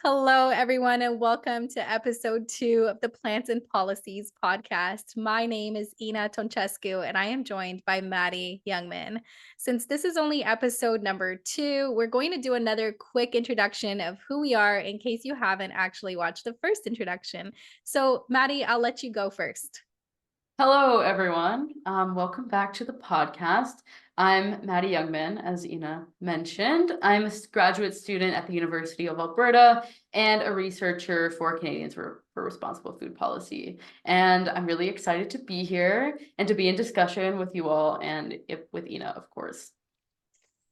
Hello, everyone, and welcome to episode 2 of the Plants and Policies podcast. My name is Ina Toncescu, and I am joined by Maddie Youngman. Since this is only episode number 2, we're going to do another quick introduction of who we are in case you haven't actually watched the first introduction. So, Maddie, I'll let you go first. Hello, everyone. Welcome back to the podcast. I'm Maddie Youngman, as Ina mentioned. I'm a graduate student at the University of Alberta and a researcher for Canadians for Responsible Food Policy. And I'm really excited to be here and to be in discussion with you all and with Ina, of course.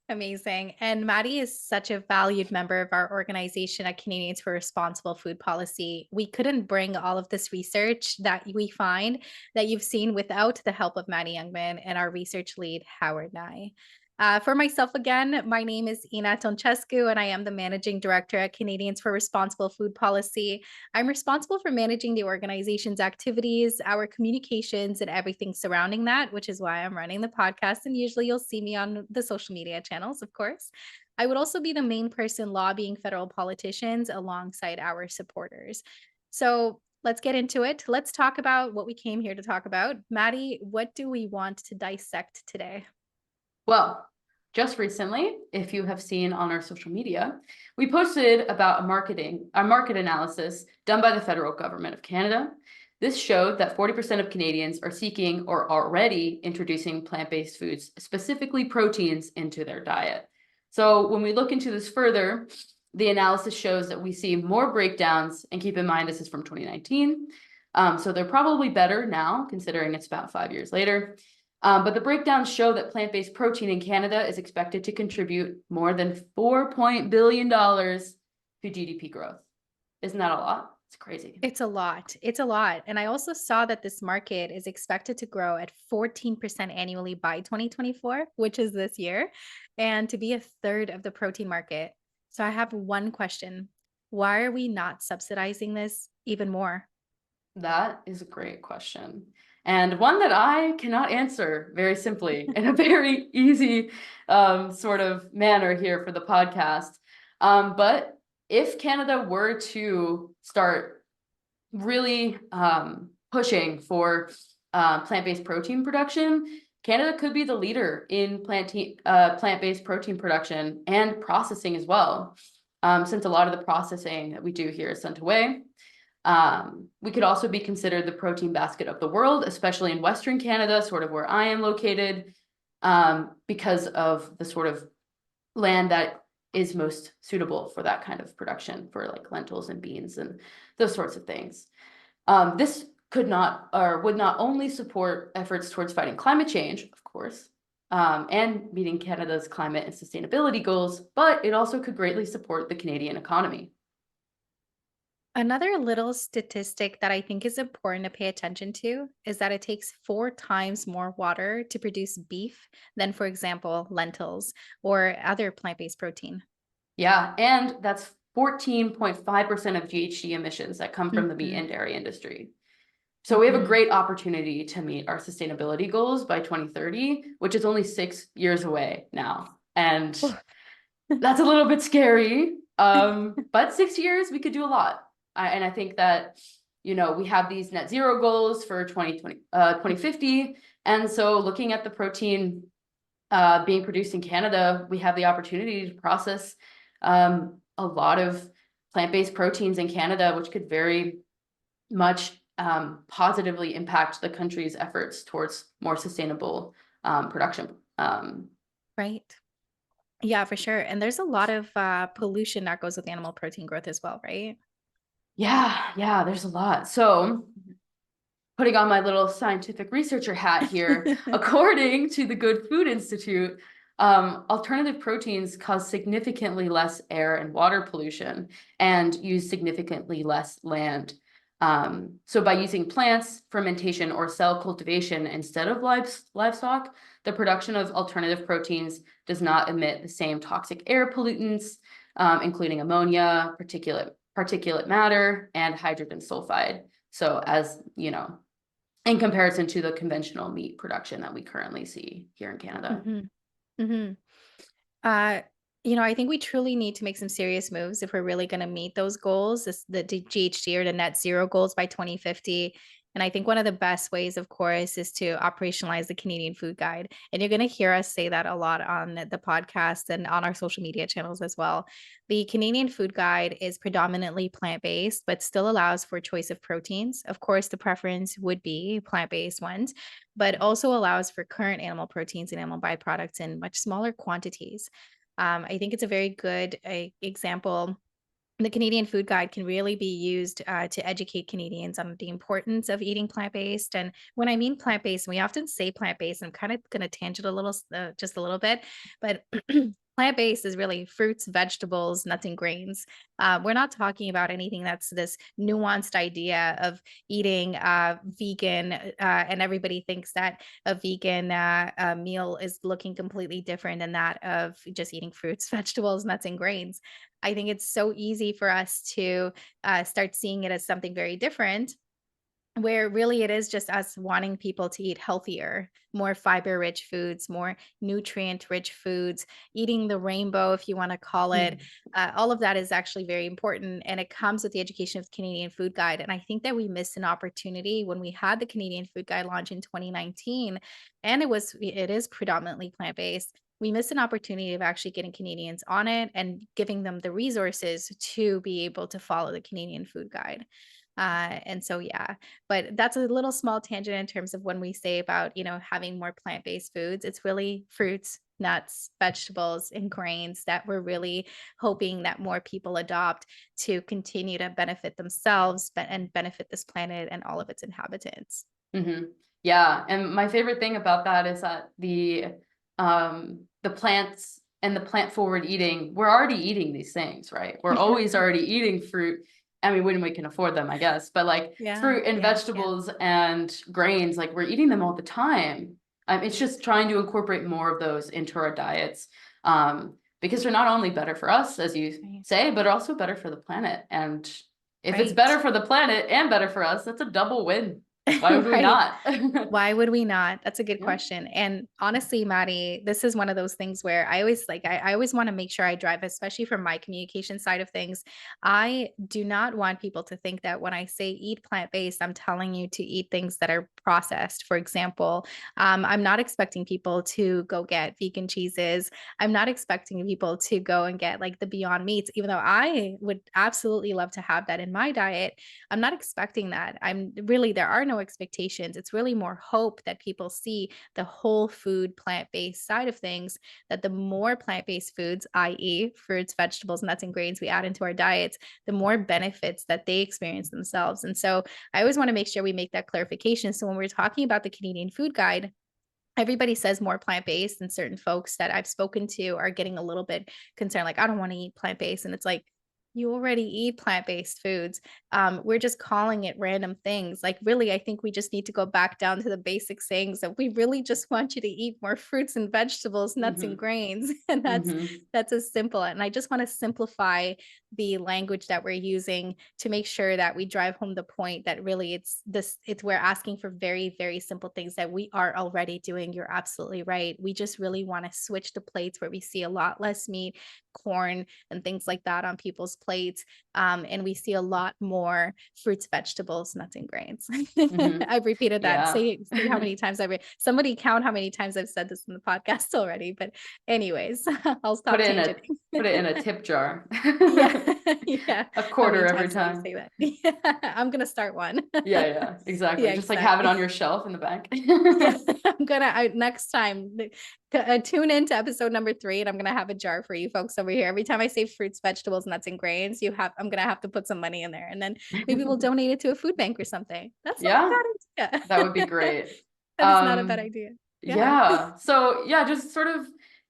Amazing. And Maddie is such a valued member of our organization at Canadians for Responsible Food Policy. We couldn't bring all of this research that we find that you've seen without the help of Maddie Youngman and our research lead, Howard Nye. For myself, again, my name is Ina Toncescu, and I am the managing director at Canadians for Responsible Food Policy. I'm responsible for managing the organization's activities, our communications, and everything surrounding that, which is why I'm running the podcast. And usually you'll see me on the social media channels, of course. I would also be the main person lobbying federal politicians alongside our supporters. So let's get into it. Let's talk about what we came here to talk about. Maddie, what do we want to dissect today? Well, just recently, if you have seen on our social media, we posted about a market analysis done by the federal government of Canada. This showed that 40% of Canadians are seeking or already introducing plant-based foods, specifically proteins, into their diet. So when we look into this further, the analysis shows that we see more breakdowns, and keep in mind this is from 2019. So they're probably better now, considering it's about 5 years later. But the breakdowns show that plant-based protein in Canada is expected to contribute more than $4 billion to GDP growth. Isn't that a lot? It's crazy. It's a lot. It's a lot. And I also saw that this market is expected to grow at 14% annually by 2024, which is this year, and to be a third of the protein market. So I have one question. Why are we not subsidizing this even more? That is a great question. And one that I cannot answer very simply in a very easy sort of manner here for the podcast. But if Canada were to start really pushing for plant-based protein production, Canada could be the leader in plant-based protein production and processing as well, since a lot of the processing that we do here is sent away. We could also be considered the protein basket of the world, especially in Western Canada, sort of where I am located, because of the sort of land that is most suitable for that kind of production, for like lentils and beans and those sorts of things. This could not or would not only support efforts towards fighting climate change, of course, and meeting Canada's climate and sustainability goals, but it also could greatly support the Canadian economy. Another little statistic that I think is important to pay attention to is that it takes 4 times more water to produce beef than, for example, lentils or other plant based protein. Yeah, and that's 14.5% of GHG emissions that come from the meat Mhm, and dairy industry. So we have a mhm. great opportunity to meet our sustainability goals by 2030, which is only 6 years away now. And that's a little bit scary. But 6 years, we could do a lot. And I think that, we have these net zero goals for 2050. And so looking at the protein being produced in Canada, we have the opportunity to process a lot of plant-based proteins in Canada, which could very much positively impact the country's efforts towards more sustainable production. Right. Yeah, for sure. And there's a lot of pollution that goes with animal protein growth as well, right? Yeah, there's a lot. So putting on my little scientific researcher hat here, according to the Good Food Institute, alternative proteins cause significantly less air and water pollution and use significantly less land. So by using plants, fermentation, or cell cultivation instead of livestock, the production of alternative proteins does not emit the same toxic air pollutants, including ammonia, particulate matter, and hydrogen sulfide. So as you know, in comparison to the conventional meat production that we currently see here in Canada. Hmm. Hmm. I think we truly need to make some serious moves if we're really going to meet those goals, the GHG or the net zero goals by 2050. And I think one of the best ways, of course, is to operationalize the Canadian Food Guide. And you're going to hear us say that a lot on the podcast and on our social media channels as well. The Canadian Food Guide is predominantly plant based, but still allows for choice of proteins. Of course, the preference would be plant based ones, but also allows for current animal proteins and animal byproducts in much smaller quantities. I think it's a very good example. The Canadian Food Guide can really be used to educate Canadians on the importance of eating plant based. And when I mean plant based, we often say plant based. I'm kind of going to tangent a little, just a little bit, but plant based is really fruits, vegetables, nuts, and grains. We're not talking about anything that's this nuanced idea of eating vegan, and everybody thinks that a vegan meal is looking completely different than that of just eating fruits, vegetables, nuts, and grains. I think it's so easy for us to start seeing it as something very different, where really it is just us wanting people to eat healthier, more fiber rich foods, more nutrient rich foods, eating the rainbow, if you want to call it. Mm. All of that is actually very important. And it comes with the education of the Canadian Food Guide. And I think that we missed an opportunity when we had the Canadian Food Guide launch in 2019. And it is predominantly plant based. We missed an opportunity of actually getting Canadians on it and giving them the resources to be able to follow the Canadian Food Guide. And so, yeah, but that's a little small tangent in terms of when we say about, having more plant-based foods. It's really fruits, nuts, vegetables, and grains that we're really hoping that more people adopt to continue to benefit themselves and benefit this planet and all of its inhabitants. Hmm. Yeah, and my favorite thing about that is that the plants and the plant forward eating, we're already eating these things, right? We're always already eating fruit. I mean, when we can afford them, I guess, but like Yeah, fruit and yeah, yeah. vegetables and grains, like we're eating them all the time. It's just trying to incorporate more of those into our diets, because they're not only better for us, as you Right. say, but also better for the planet. And if it's Right. better for the planet and better for us, that's a double win. Why would we Right. not? Why would we not? That's a good Yeah. question. And honestly, Maddie, this is one of those things where I always want to make sure I drive, especially from my communication side of things. I do not want people to think that when I say eat plant-based, I'm telling you to eat things that are processed. For example, I'm not expecting people to go get vegan cheeses. I'm not expecting people to go and get like the Beyond Meats, even though I would absolutely love to have that in my diet. I'm not expecting that. There are no expectations. It's really more hope that people see the whole food plant-based side of things, that the more plant-based foods, i.e., fruits, vegetables, nuts, and grains we add into our diets, the more benefits that they experience themselves. And so I always want to make sure we make that clarification. So when we're talking about the Canadian Food Guide, everybody says more plant-based, and certain folks that I've spoken to are getting a little bit concerned, like, I don't want to eat plant-based. And it's like, you already eat plant-based foods. We're just calling it random things. Like, really, I think we just need to go back down to the basic sayings that we really just want you to eat more fruits and vegetables, nuts and Hmm. grains. And Hmm. that's as simple. And I just want to simplify the language that we're using to make sure that we drive home the point that really it's we're asking for very, very simple things that we are already doing. You're absolutely right. We just really want to switch the plates where we see a lot less meat, corn, and things like that on people's plates. And we see a lot more fruits, vegetables, nuts, and grains. Hmm. I've repeated that. Yeah. See how many times somebody count how many times I've said this in the podcast already. But anyways, I'll Put stop it in a tangenting. put it in a tip jar. Yeah, yeah. A How quarter many every times do I time. say that? Yeah, I'm gonna start one. Yeah, yeah, Yeah, exactly. Just like have it on exactly. your shelf in the back. Yeah, next time tune into episode number 3, and I'm gonna have a jar for you folks over here. Every time I say fruits, vegetables, nuts, and grains, I'm gonna have to put some money in there, and then maybe we'll donate it to a food bank or something. That's not Yeah, a bad that would be idea. great. That is not a bad Um, idea. Yeah. yeah. So yeah, just sort of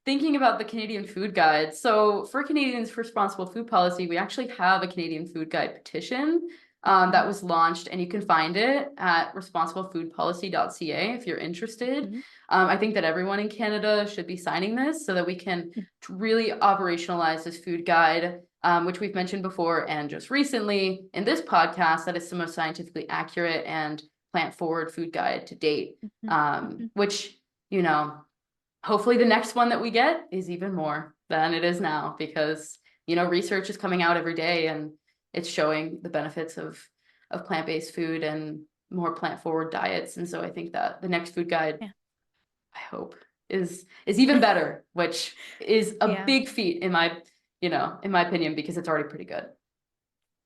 thinking about the Canadian Food Guide. So for Canadians for Responsible Food Policy, we actually have a Canadian Food Guide petition that Mhm, was launched, and you can find it at responsiblefoodpolicy.ca if you're interested. mhm, I think that everyone in Canada should be signing this so that we can really operationalize this food guide, which we've mentioned before and just recently in this podcast, that it's the most scientifically accurate and plant forward food guide to date, mhm, mhm. which, you know, hopefully the next one that we get is even more than it is now, because, research is coming out every day and it's showing the benefits of plant-based food and more plant-forward diets. And so I think that the next food guide, Yeah. I hope, is even better, which is a Yeah. big feat in my opinion, because it's already pretty good.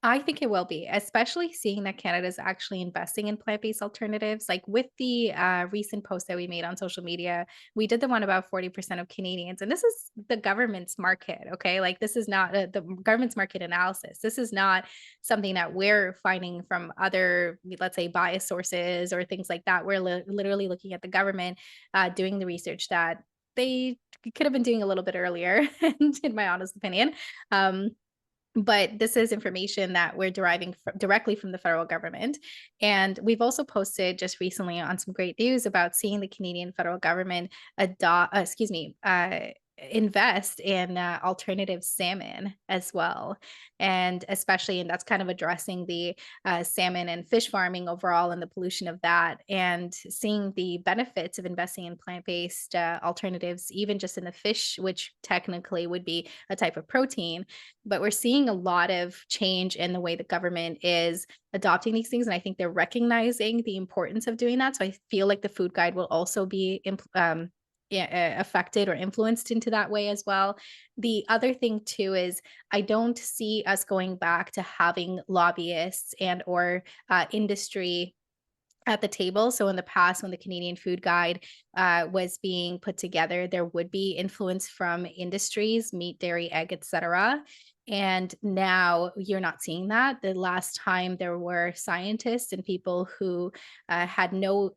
I think it will be, especially seeing that Canada is actually investing in plant-based alternatives. Like with the recent post that we made on social media, we did the one about 40% of Canadians, and this is the government's market. Okay. Like this is not the government's market analysis. This is not something that we're finding from other, let's say, bias sources or things like that. We're literally looking at the government doing the research that they could have been doing a little bit earlier, in my honest opinion. Um, but this is information that we're deriving directly from the federal government. And we've also posted just recently on some great news about seeing the Canadian federal government invest in alternative salmon as well. And especially, and that's kind of addressing the salmon and fish farming overall and the pollution of that, and seeing the benefits of investing in plant based alternatives, even just in the fish, which technically would be a type of protein. But we're seeing a lot of change in the way the government is adopting these things, and I think they're recognizing the importance of doing that. So I feel like the food guide will also be yeah, affected or influenced into that way as well. The other thing too is I don't see us going back to having lobbyists and or industry at the table. So in the past, when the Canadian Food Guide was being put together, there would be influence from industries, meat, dairy, egg, etc. And now you're not seeing that. The last time there were scientists and people who had no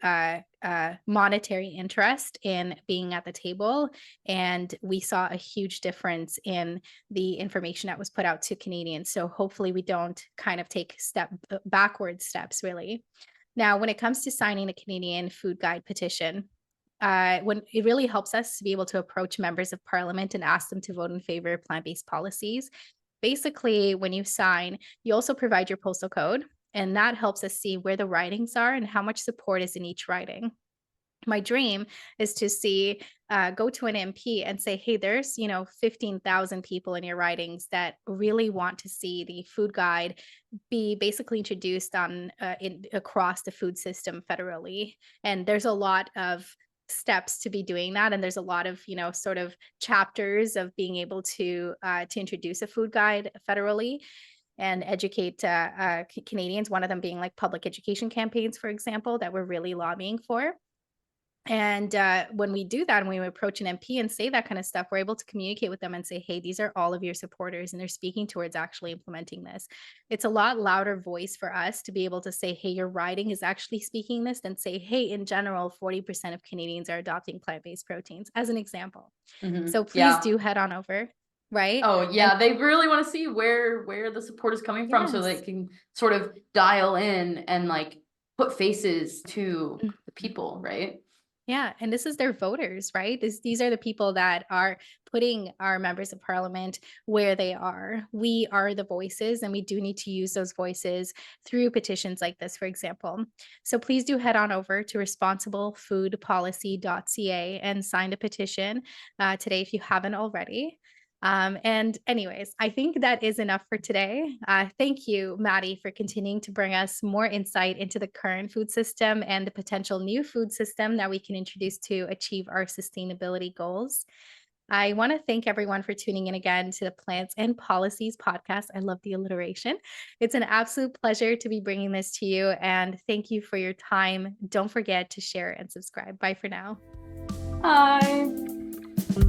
monetary interest in being at the table. And we saw a huge difference in the information that was put out to Canadians. So hopefully we don't kind of take backward steps, really. Now, when it comes to signing the Canadian Food Guide petition, when it really helps us to be able to approach members of parliament and ask them to vote in favor of plant-based policies. Basically, when you sign, you also provide your postal code, and that helps us see where the ridings are and how much support is in each riding. My dream is to see go to an MP and say, hey, there's 15,000 people in your ridings that really want to see the food guide be basically introduced on across the food system federally. And there's a lot of steps to be doing that, and there's a lot of sort of chapters of being able to introduce a food guide federally and educate Canadians, one of them being like public education campaigns, for example, that we're really lobbying for. And when we do that and we approach an MP and say that kind of stuff, we're able to communicate with them and say, hey, these are all of your supporters, and they're speaking towards actually implementing this. It's a lot louder voice for us to be able to say, hey, your riding is actually speaking this, than say, hey, in general, 40% of Canadians are adopting plant-based proteins, as an example. So please Yeah. do head on over, right? Oh And yeah, they really want to see where the support is coming from, so they yes. can sort of dial in and like put faces to the Mhm. people, right? Yeah, and this is their voters, right? These are the people that are putting our members of parliament where they are. We are the voices, and we do need to use those voices through petitions like this, for example. So please do head on over to responsiblefoodpolicy.ca and sign a petition today if you haven't already. And anyways, I think that is enough for today. Thank you, Maddie, for continuing to bring us more insight into the current food system and the potential new food system that we can introduce to achieve our sustainability goals. I want to thank everyone for tuning in again to the Plants and Policies podcast. I love the alliteration. It's an absolute pleasure to be bringing this to you, and thank you for your time. Don't forget to share and subscribe. Bye for now. Bye.